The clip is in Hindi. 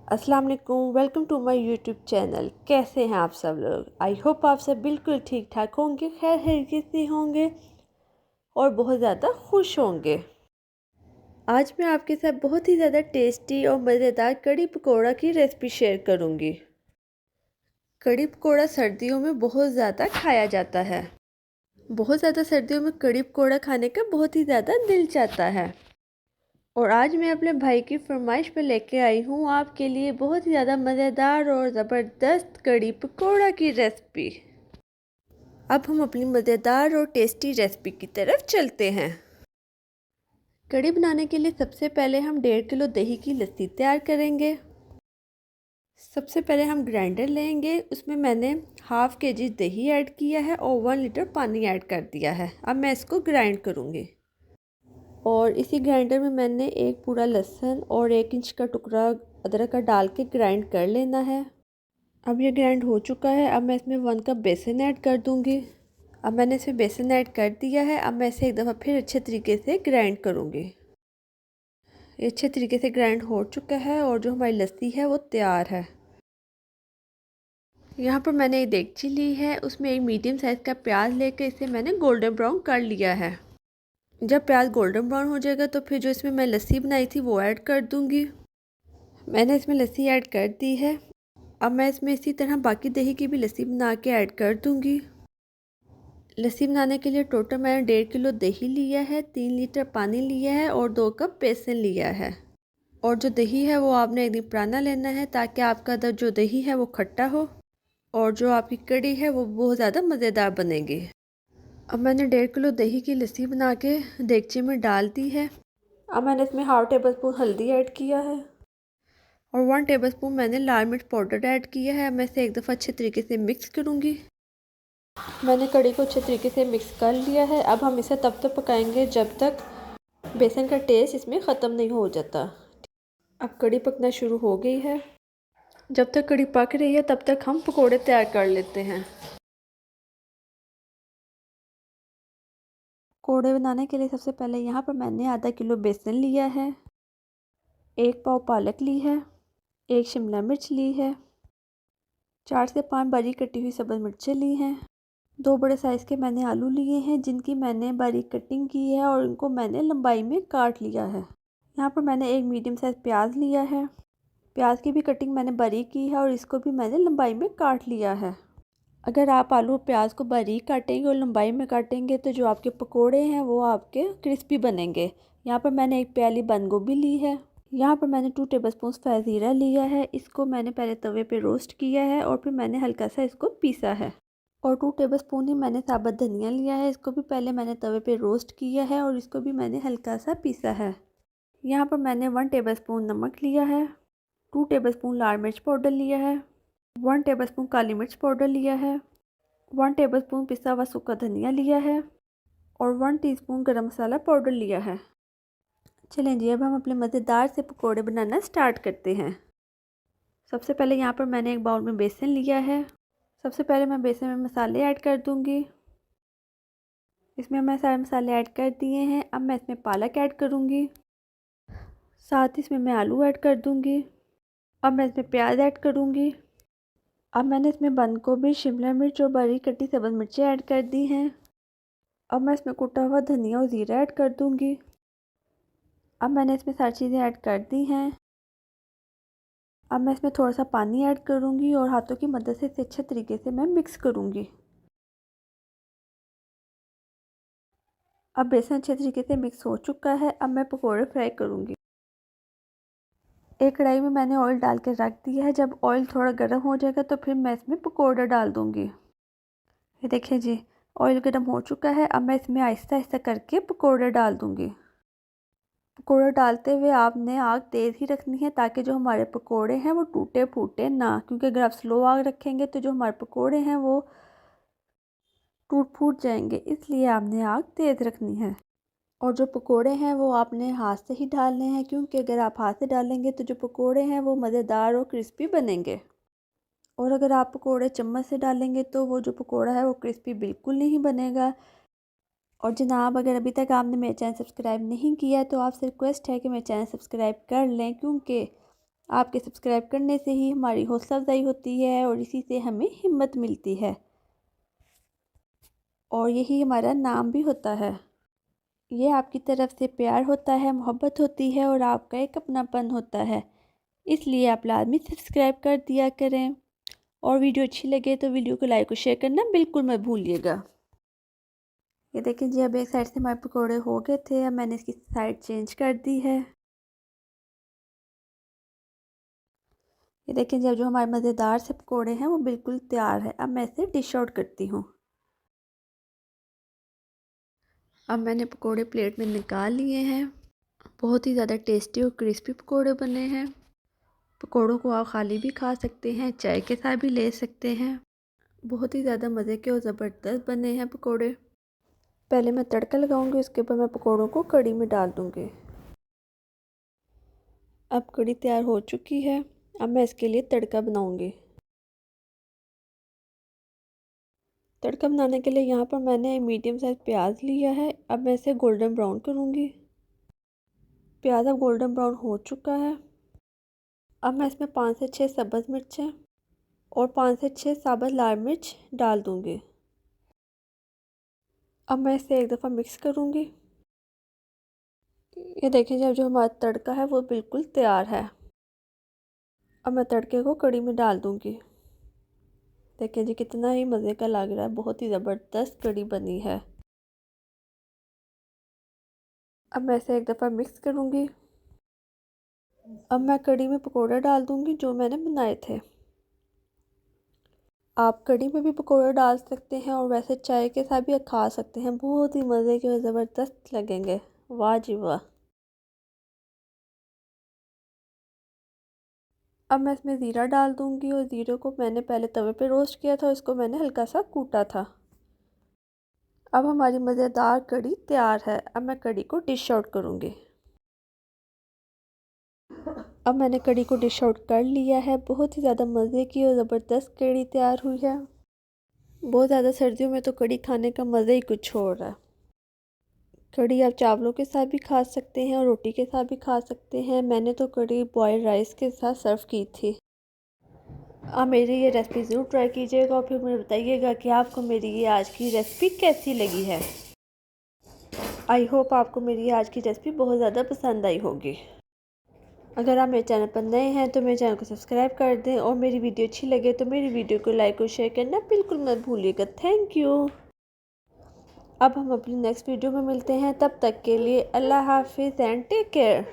अस्सलाम वालेकुम, welcome to my YouTube channel. कैसे हैं आप सब लोग? आई होप आप सब बिल्कुल ठीक ठाक होंगे, खैर खैरियत से होंगे और बहुत ज़्यादा खुश होंगे। आज मैं आपके साथ बहुत ही ज़्यादा टेस्टी और मज़ेदार कड़ी पकौड़ा की रेसिपी शेयर करूंगी। कड़ी पकौड़ा सर्दियों में बहुत ज़्यादा खाया जाता है। बहुत ज़्यादा सर्दियों में कड़ी पकौड़ा खाने का बहुत ही ज़्यादा दिल चाहता है। और आज मैं अपने भाई की फरमाइश पे लेके आई हूँ आपके लिए बहुत ही ज़्यादा मज़ेदार और ज़बरदस्त कड़ी पकौड़ा की रेसिपी। अब हम अपनी मज़ेदार और टेस्टी रेसिपी की तरफ चलते हैं। कड़ी बनाने के लिए सबसे पहले हम 1.5 किलो दही की लस्सी तैयार करेंगे। सबसे पहले हम ग्राइंडर लेंगे, उसमें मैंने हाफ केजी दही ऐड किया है और 1 लीटर पानी ऐड कर दिया है। अब मैं इसको ग्राइंड करूँगी। और इसी ग्राइंडर में मैंने एक पूरा लहसुन और 1 इंच का टुकड़ा अदरक का डाल के ग्राइंड कर लेना है। अब ये ग्राइंड हो चुका है। अब मैं इसमें 1 कप बेसन ऐड कर दूंगी। अब मैंने इसमें बेसन ऐड कर दिया है। अब मैं इसे एक दफ़ा फिर अच्छे तरीके से ग्राइंड करूँगी। ये अच्छे तरीके से ग्राइंड हो चुका है और जो हमारी लस्सी है वो तैयार है। यहाँ पर मैंने एक देगची ली है, उसमें एक मीडियम साइज़ का प्याज लेकर इसे मैंने गोल्डन ब्राउन कर लिया है। जब प्याज गोल्डन ब्राउन हो जाएगा तो फिर जो इसमें मैं लस्सी बनाई थी वो ऐड कर दूंगी। मैंने इसमें लस्सी ऐड कर दी है। अब मैं इसमें इसी तरह बाकी दही की भी लस्सी बना के ऐड कर दूंगी। लस्सी बनाने के लिए टोटल मैंने 1.5 किलो दही लिया है, 3 लीटर पानी लिया है और 2 कप बेसन लिया है। और जो दही है वो आपने एक दिन पुराना लेना है ताकि आपका जो दही है वो खट्टा हो और जो आपकी कड़ी है वो बहुत ज़्यादा मज़ेदार बनेगी। अब मैंने 1.5 किलो दही की लस्सी बना के देगची में डाल दी है। अब मैंने इसमें हाफ टेबल स्पून हल्दी ऐड किया है और 1 टेबल स्पून मैंने लाल मिर्च पाउडर ऐड किया है। मैं इसे एक दफ़ा अच्छे तरीके से मिक्स करूँगी। मैंने कड़ी को अच्छे तरीके से मिक्स कर लिया है। अब हम इसे तब तक पकाएंगे जब तक बेसन का टेस्ट इसमें ख़त्म नहीं हो जाता। अब कड़ी पकना शुरू हो गई है। जब तक कड़ी पक रही है तब तक हम पकोड़े तैयार कर लेते हैं। पकोड़े बनाने के लिए सबसे पहले यहाँ पर मैंने आधा किलो बेसन लिया है, 1 पाव पालक ली है, 1 शिमला मिर्च ली है, 4 से 5 बारीक कटी हुई सब्ज़ मिर्चें ली हैं, 2 बड़े साइज़ के मैंने आलू लिए हैं जिनकी मैंने बारीक कटिंग की है और इनको मैंने लंबाई में काट लिया है। यहाँ पर मैंने एक मीडियम साइज़ प्याज लिया है। प्याज की भी कटिंग मैंने बारीक की है और इसको भी मैंने लंबाई में काट लिया है। अगर आप आलू प्याज को बारीक काटेंगे और लंबाई में काटेंगे तो जो आपके पकोड़े हैं वो आपके क्रिस्पी बनेंगे। यहाँ पर मैंने एक प्याली बंद गोभी ली है। यहाँ पर मैंने 2 टेबलस्पून फ्रेश ज़ीरा लिया है। इसको मैंने पहले तवे पे रोस्ट किया है और फिर मैंने हल्का सा इसको पीसा है। और 2 टेबलस्पून ही मैंने साबुत धनिया लिया है। इसको भी पहले मैंने तवे पे रोस्ट किया है और इसको भी मैंने हल्का सा पीसा है। यहाँ पर मैंने 1 टेबलस्पून नमक लिया है, 2 टेबलस्पून लाल मिर्च पाउडर लिया है, 1 टेबलस्पून काली मिर्च पाउडर लिया है, 1 टेबलस्पून पिसा हुआ सूखा धनिया लिया है और 1 टीस्पून गरम मसाला पाउडर लिया है। चलें जी, अब हम अपने मज़ेदार से पकोड़े बनाना स्टार्ट करते हैं। सबसे पहले यहाँ पर मैंने एक बाउल में बेसन लिया है। सबसे पहले मैं बेसन में मसाले ऐड कर दूँगी। इसमें मैं सारे मसाले ऐड कर दिए हैं। अब मैं इसमें पालक ऐड करूँगी, साथ ही इसमें मैं आलू ऐड कर दूँगी। अब मैं इसमें प्याज ऐड करूँगी। अब मैंने इसमें बंद गोभी, शिमला मिर्च और बारीक कटी सब्ज़ मिर्चें ऐड कर दी हैं। अब मैं इसमें कुटा हुआ धनिया और ज़ीरा ऐड कर दूँगी। अब मैंने इसमें सारी चीज़ें ऐड कर दी हैं। अब मैं इसमें थोड़ा सा पानी ऐड करूँगी और हाथों की मदद से इसे अच्छे तरीके से मैं मिक्स करूँगी। अब बेसन अच्छे तरीके से मिक्स हो चुका है। अब मैं पकोड़े फ्राई करूँगी। एक कढ़ाई में मैंने ऑयल डाल के रख दिया है। जब ऑयल थोड़ा गर्म हो जाएगा तो फिर मैं इसमें पकोड़े डाल दूँगी। ये देखिए जी, ऑयल गर्म हो चुका है। अब मैं इसमें आहिस्ता आहिस्ता करके पकोड़े डाल दूँगी। पकोड़े डालते हुए आपने आग तेज़ ही रखनी है ताकि जो हमारे पकोड़े हैं वो टूटे फूटे ना, क्योंकि अगर आप स्लो आग रखेंगे तो जो हमारे पकोड़े हैं वो टूट फूट जाएंगे। इसलिए आपने आग तेज़ रखनी है। और जो पकोड़े हैं वो आपने हाथ से ही डालने हैं, क्योंकि अगर आप हाथ से डालेंगे तो जो पकोड़े हैं वो मज़ेदार और क्रिस्पी बनेंगे। और अगर आप पकोड़े चम्मच से डालेंगे तो वो जो पकोड़ा है वो क्रिस्पी बिल्कुल नहीं बनेगा। और जनाब, अगर अभी तक आपने मेरा चैनल सब्सक्राइब नहीं किया है तो आपसे रिक्वेस्ट है कि मेरा चैनल सब्सक्राइब कर लें, क्योंकि आपके सब्सक्राइब करने से ही हमारी हौसला अफजाई होती है और इसी से हमें हिम्मत मिलती है और यही हमारा नाम भी होता है। ये आपकी तरफ से प्यार होता है, मोहब्बत होती है और आपका एक अपनापन होता है। इसलिए आप लाजमी सब्सक्राइब कर दिया करें और वीडियो अच्छी लगे तो वीडियो को लाइक और शेयर करना बिल्कुल मत भूलिएगा। ये देखें जी, अब एक साइड से हमारे पकौड़े हो गए थे। अब मैंने इसकी साइड चेंज कर दी है। ये देखें जी, अब जो हमारे मज़ेदार से पकौड़े हैं वो बिल्कुल तैयार है। अब मैं इसे डिश आउट करती हूँ। अब मैंने पकौड़े प्लेट में निकाल लिए हैं। बहुत ही ज़्यादा टेस्टी और क्रिस्पी पकौड़े बने हैं। पकौड़ों को आप खाली भी खा सकते हैं, चाय के साथ भी ले सकते हैं। बहुत ही ज़्यादा मज़े के और ज़बरदस्त बने हैं पकौड़े। पहले मैं तड़का लगाऊंगी, उसके बाद मैं पकौड़ों को कढ़ी में डाल दूंगी। अब कढ़ी तैयार हो चुकी है। अब मैं इसके लिए तड़का बनाऊंगी। तड़का बनाने के लिए यहाँ पर मैंने मीडियम साइज़ प्याज लिया है। अब मैं इसे गोल्डन ब्राउन करूँगी। प्याज अब गोल्डन ब्राउन हो चुका है। अब मैं इसमें 5 से 6 सब्ज़ मिर्चें और 5 से 6 साबुत लाल मिर्च डाल दूँगी। अब मैं इसे एक दफ़ा मिक्स करूँगी। ये देखें, जब जो हमारा तड़का है वो बिल्कुल तैयार है। अब मैं तड़के को कढ़ी में डाल दूँगी। देखें जी, कितना ही मज़े का लग रहा है। बहुत ही ज़बरदस्त कढ़ी बनी है। अब मैं इसे एक दफ़ा मिक्स करूँगी। अब मैं कढ़ी में पकौड़े डाल दूँगी जो मैंने बनाए थे। आप कढ़ी में भी पकौड़े डाल सकते हैं और वैसे चाय के साथ भी खा सकते हैं। बहुत ही मज़े के और ज़बरदस्त लगेंगे। वाह जी वाह। अब मैं इसमें ज़ीरा डाल दूँगी और ज़ीरे को मैंने पहले तवे पे रोस्ट किया था, इसको मैंने हल्का सा कूटा था। अब हमारी मज़ेदार कढ़ी तैयार है। अब मैं कढ़ी को डिश आउट करूँगी। अब मैंने कढ़ी को डिश आउट कर लिया है। बहुत ही ज़्यादा मज़े की और ज़बरदस्त कढ़ी तैयार हुई है। बहुत ज़्यादा सर्दियों में तो कढ़ी खाने का मज़ा ही कुछ और है। कढ़ी आप चावलों के साथ भी खा सकते हैं और रोटी के साथ भी खा सकते हैं। मैंने तो कढ़ी बॉयल्ड राइस के साथ सर्व की थी। आप मेरी ये रेसिपी ज़रूर ट्राई कीजिएगा और फिर मुझे बताइएगा कि आपको मेरी ये आज की रेसिपी कैसी लगी है। आई होप आपको मेरी आज की रेसिपी बहुत ज़्यादा पसंद आई होगी। अगर आप मेरे चैनल पर नए हैं तो मेरे चैनल को सब्सक्राइब कर दें और मेरी वीडियो अच्छी लगे तो मेरी वीडियो को लाइक और शेयर करना बिल्कुल मत भूलिएगा। Thank you. अब हम अपनी नेक्स्ट वीडियो में मिलते हैं। तब तक के लिए अल्लाह हाफिज़ एंड टेक केयर।